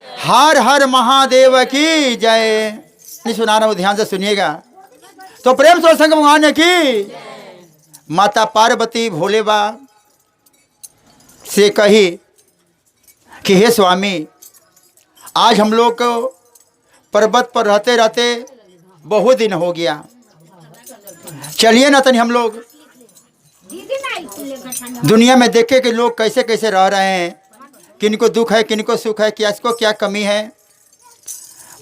हर हर महादेव की जय। नहीं सुना रहा हूँ, ध्यान से सुनिएगा। तो प्रेम से शंकर भगवान की माता पार्वती भोले बाबा से कही कि हे स्वामी, आज हम लोग को पर्वत पर रहते रहते बहुत दिन हो गया, चलिए ना तनी हम लोग दुनिया में देखे कि लोग कैसे कैसे रह रहे हैं, किनको दुख है किनको सुख है, क्या इसको क्या कमी है।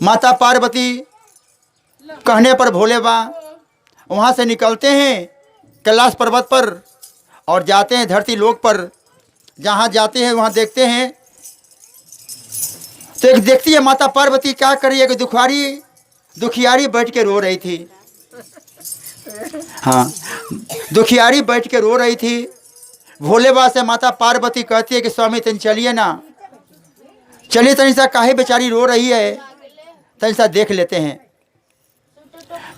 माता पार्वती कहने पर भोले बाबा वहाँ से निकलते हैं कैलाश पर्वत पर और जाते हैं धरती लोक पर। जहाँ जाते हैं वहाँ देखते हैं तो एक देखती है माता पार्वती क्या कर रही है कि दुखियारी बैठ के रो रही थी। हाँ, दुखियारी बैठ के रो रही थी। भोले बाबा से माता पार्वती कहती है कि स्वामी तन चलिए ना, चलिए तनी सा काहे बेचारी रो रही है, तनी सा देख लेते हैं।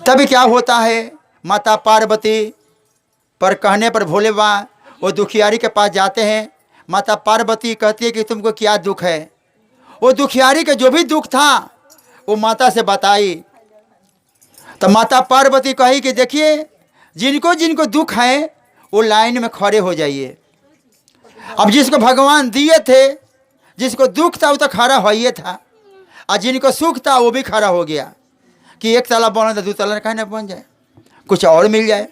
तभी क्या होता है, माता पार्वती पर कहने पर भोले बाबा वो दुखियारी के पास जाते हैं। माता पार्वती कहती है कि तुमको क्या दुख है। वो दुखियारी का जो भी दुख था वो माता से बताई। तो माता पार्वती कही कि देखिए, जिनको जिनको दुख है वो लाइन में खड़े हो जाइए। अब जिसको भगवान दिए थे, जिसको दुख था वो तो खड़ा हो ही था, और जिनको सुख था वो भी खड़ा हो गया कि एक ताला बना था दो ताला कहीं ना बन जाए, कुछ और मिल जाए।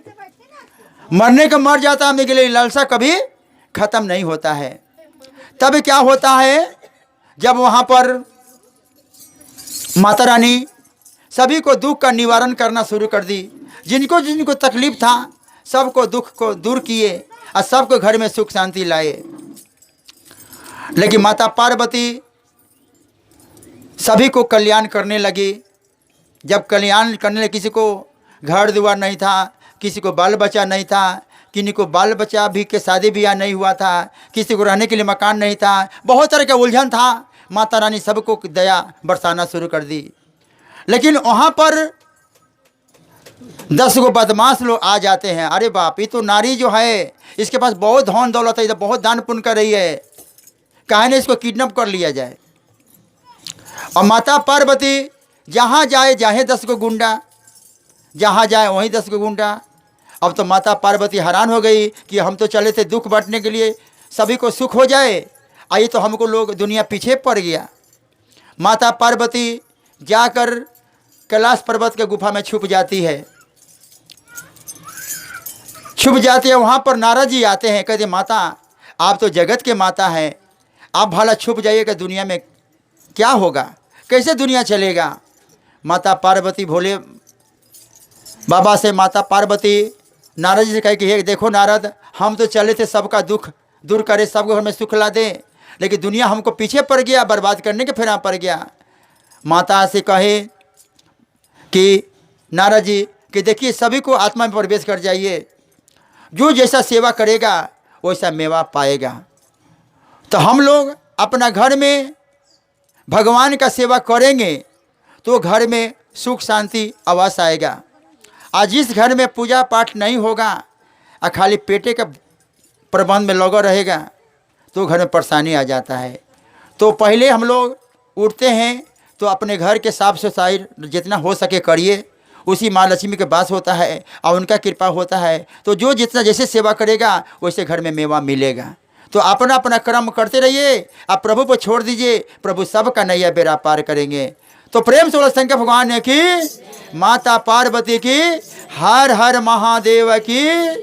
मरने का मर जाता, हमें के लिए लालसा कभी खत्म नहीं होता है। तब क्या होता है, जब वहाँ पर माता रानी सभी को दुख का निवारण करना शुरू कर दी। जिनको जिनको तकलीफ था सबको दुख को दूर किए और सबको घर में सुख शांति लाए। लेकिन माता पार्वती सभी को कल्याण करने लगी। जब कल्याण करने लगे, किसी को घर द्वार नहीं था, किसी को बाल बच्चा नहीं था, किसी को बाल बच्चा भी के शादी ब्याह नहीं हुआ था, किसी को रहने के लिए मकान नहीं था, बहुत तरह का उलझन था। माता रानी सबको दया बरसाना शुरू कर दी। लेकिन वहाँ पर 10 गो बदमाश लोग आ जाते हैं। अरे बाप, ये तो नारी जो है इसके पास बहुत धन दौलत है, बहुत दान पुण्य कर रही है, काहे ने इसको किडनैप कर लिया जाए। और माता पार्वती जहाँ जाए जाए 10 गो गुंडा, जहाँ जाए वहीं 10 गो गुंडा। अब तो माता पार्वती हैरान हो गई कि हम तो चले थे दुख बांटने के लिए, सभी को सुख हो जाए, आइए तो हमको लोग दुनिया पीछे पड़ गया। माता पार्वती जाकर कैलाश पर्वत के गुफा में छुप जाती है। छुप जाती है, वहाँ पर नारद जी आते हैं, कहते माता आप तो जगत के माता हैं, आप भला छुप जाइएगा, दुनिया में क्या होगा, कैसे दुनिया चलेगा। माता पार्वती भोले बाबा से माता पार्वती नारद जी से कहे कि हे देखो नारद, हम तो चले थे सबका दुख दूर करे, सबको घर में सुख ला दे, लेकिन दुनिया हमको पीछे पड़ गया, बर्बाद करने के फेरा पड़ गया। माता से कहे कि नारद जी कि देखिए सभी को आत्मा में प्रवेश कर जाइए, जो जैसा सेवा करेगा वैसा मेवा पाएगा। तो हम लोग अपना घर में भगवान का सेवा करेंगे तो घर में सुख शांति अवश्य आएगा। आज जिस घर में पूजा पाठ नहीं होगा और खाली पेटे का प्रबंध में लगा रहेगा तो घर में परेशानी आ जाता है। तो पहले हम लोग उठते हैं तो अपने घर के साफ सफाई जितना हो सके करिए, उसी माँ लक्ष्मी के वास होता है और उनका कृपा होता है। तो जो जितना जैसे सेवा करेगा वैसे घर में मेवा मिलेगा। तो अपना अपना कर्म करते रहिए, आप प्रभु को छोड़ दीजिए, प्रभु सबका नैया बेड़ा पार करेंगे। तो प्रेम से बोलो शंकर भगवान की, माता पार्वती की, हर हर महादेव की।